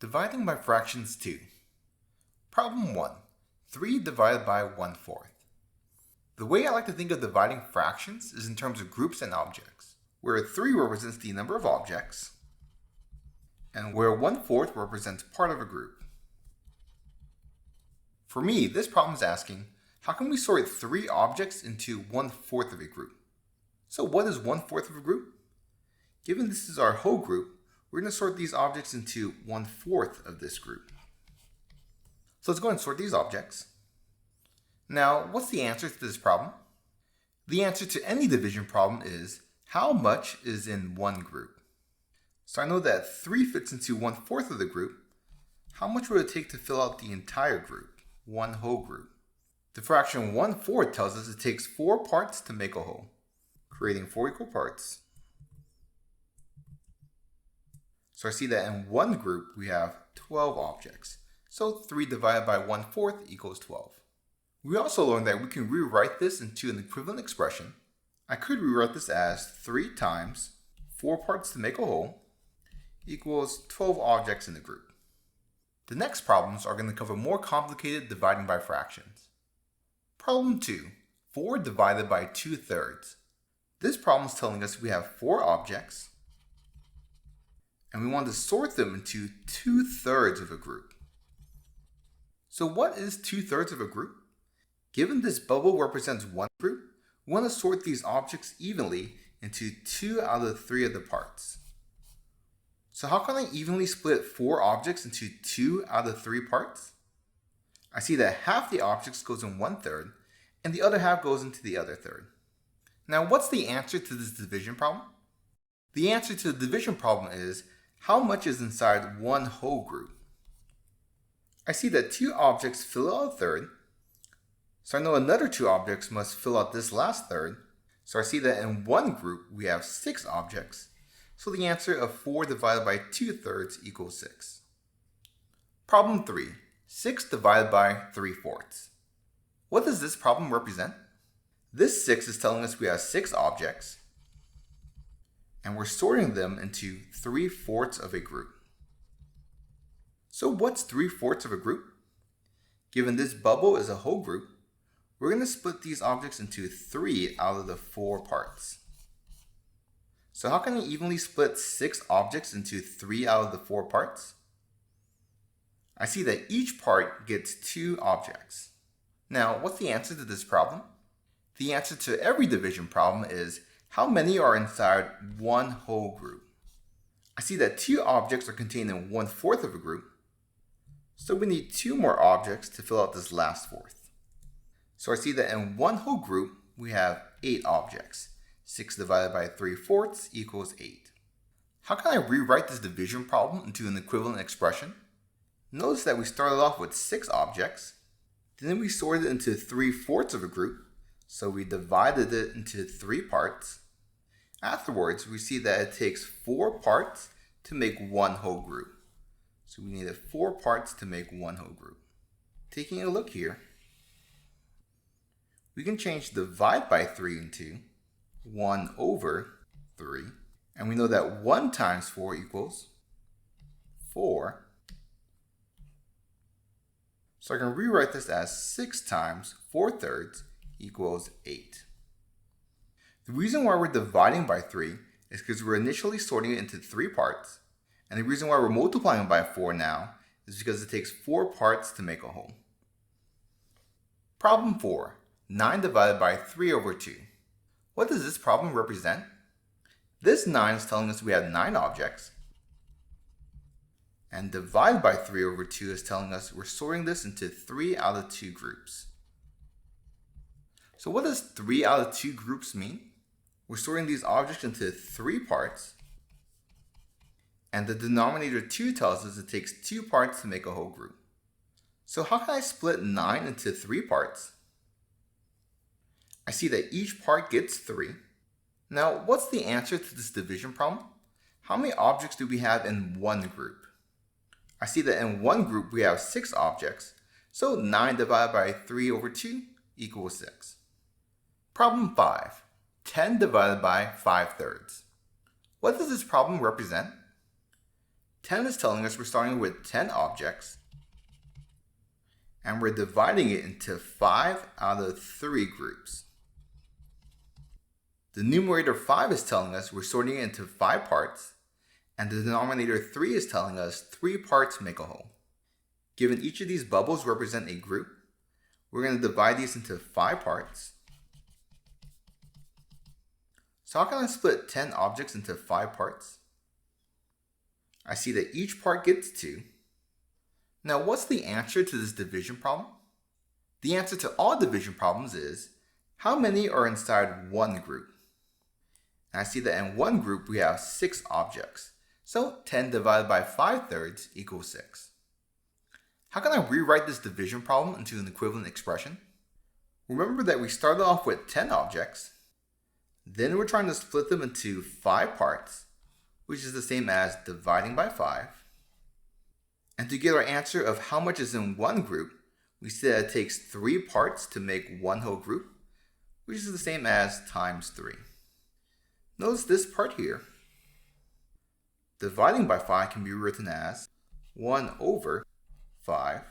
Dividing by fractions 2. Problem 1. 3 divided by 1/4. The way I like to think of dividing fractions is in terms of groups and objects, where 3 represents the number of objects, and where 1/4 represents part of a group. For me, this problem is asking, how can we sort 3 objects into 1/4 of a group? So what is 1/4 of a group? Given this is our whole group, we're going to sort these objects into 1/4 of this group. So let's go and sort these objects. Now, what's the answer to this problem? The answer to any division problem is, how much is in one group? So I know that 3 fits into 1/4 of the group. How much would it take to fill out the entire group, one whole group? The fraction 1/4 tells us it takes 4 parts to make a whole, creating 4 equal parts. So I see that in one group we have 12 objects. So 3 divided by 1/4 equals 12. We also learned that we can rewrite this into an equivalent expression. I could rewrite this as 3 times 4 parts to make a whole equals 12 objects in the group. The next problems are going to cover more complicated dividing by fractions. Problem 2. 4 divided by 2/3. This problem is telling us we have 4 objects and we want to sort them into 2/3 of a group. So what is 2/3 of a group? Given this bubble represents one group, we want to sort these objects evenly into 2 out of 3 of the parts. So how can I evenly split 4 objects into 2 out of 3 parts? I see that half the objects goes in 1/3 and the other half goes into the other third. Now what's the answer to this division problem? The answer to the division problem is, how much is inside one whole group? I see that 2 objects fill out a third, so I know another 2 objects must fill out this last third, so I see that in one group we have 6 objects, so the answer of 4 divided by 2/3 equals 6. Problem 3. 6 divided by 3/4. What does this problem represent? This 6 is telling us we have 6 objects, and we're sorting them into 3/4 of a group. So what's 3/4 of a group? Given this bubble is a whole group, we're going to split these objects into 3 out of the 4 parts. So how can I evenly split 6 objects into 3 out of the 4 parts? I see that each part gets 2 objects. Now, what's the answer to this problem? The answer to every division problem is, how many are inside one whole group? I see that 2 objects are contained in 1/4 of a group, so we need 2 more objects to fill out this last fourth. So I see that in one whole group we have 8 objects. 6 divided by 3/4 equals 8. How can I rewrite this division problem into an equivalent expression? Notice that we started off with 6 objects, then we sorted it into 3/4 of a group, so we divided it into 3 parts. Afterwards, we see that it takes 4 parts to make one whole group. So we needed 4 parts to make one whole group. Taking a look here, we can change divide by 3 into 1/3, and we know that 1 times 4 equals 4. So I can rewrite this as 6 times 4/3 equals 8. The reason why we're dividing by 3 is because we're initially sorting it into 3 parts, and the reason why we're multiplying by 4 now is because it takes 4 parts to make a whole. Problem 4. 9 divided by 3/2. What does this problem represent? This 9 is telling us we have 9 objects, and divide by 3/2 is telling us we're sorting this into 3 out of 2 groups. So what does 3 out of 2 groups mean? We're sorting these objects into 3 parts, and the denominator 2 tells us it takes 2 parts to make a whole group. So how can I split 9 into 3 parts? I see that each part gets 3. Now, what's the answer to this division problem? How many objects do we have in one group? I see that in one group we have 6 objects, so 9 divided by 3/2 equals 6. Problem 5. 10 divided by 5/3. What does this problem represent? 10 is telling us we're starting with 10 objects, and we're dividing it into 5 out of 3 groups. The numerator 5 is telling us we're sorting it into 5 parts, and the denominator 3 is telling us 3 parts make a whole. Given each of these bubbles represent a group, we're going to divide these into 5 parts. So how can I split 10 objects into 5 parts? I see that each part gets 2. Now what's the answer to this division problem? The answer to all division problems is, how many are inside one group? And I see that in one group we have 6 objects. So 10 divided by 5/3 equals 6. How can I rewrite this division problem into an equivalent expression? Remember that we started off with 10 objects, then we're trying to split them into 5 parts, which is the same as dividing by 5. And to get our answer of how much is in one group, we see that it takes 3 parts to make one whole group, which is the same as times 3. Notice this part here. Dividing by 5 can be written as 1 over 5,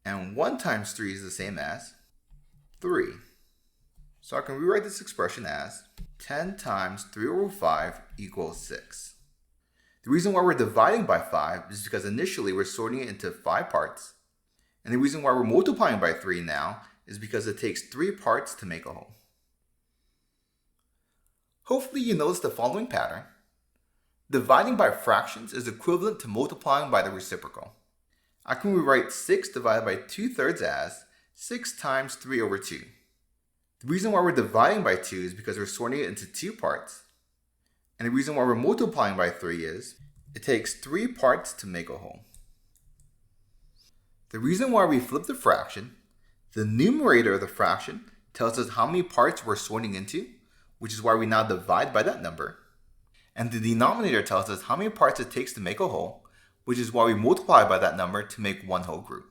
and 1 times 3 is the same as 3. So I can rewrite this expression as 10 times 3 over 5 equals 6. The reason why we're dividing by 5 is because initially we're sorting it into 5 parts, and the reason why we're multiplying by 3 now is because it takes 3 parts to make a whole. Hopefully you notice the following pattern. Dividing by fractions is equivalent to multiplying by the reciprocal. I can rewrite 6 divided by 2/3 as 6 times 3 over 2. The reason why we're dividing by 2 is because we're sorting it into 2 parts. And the reason why we're multiplying by 3 is it takes 3 parts to make a whole. The reason why we flip the fraction, the numerator of the fraction tells us how many parts we're sorting into, which is why we now divide by that number. And the denominator tells us how many parts it takes to make a whole, which is why we multiply by that number to make one whole group.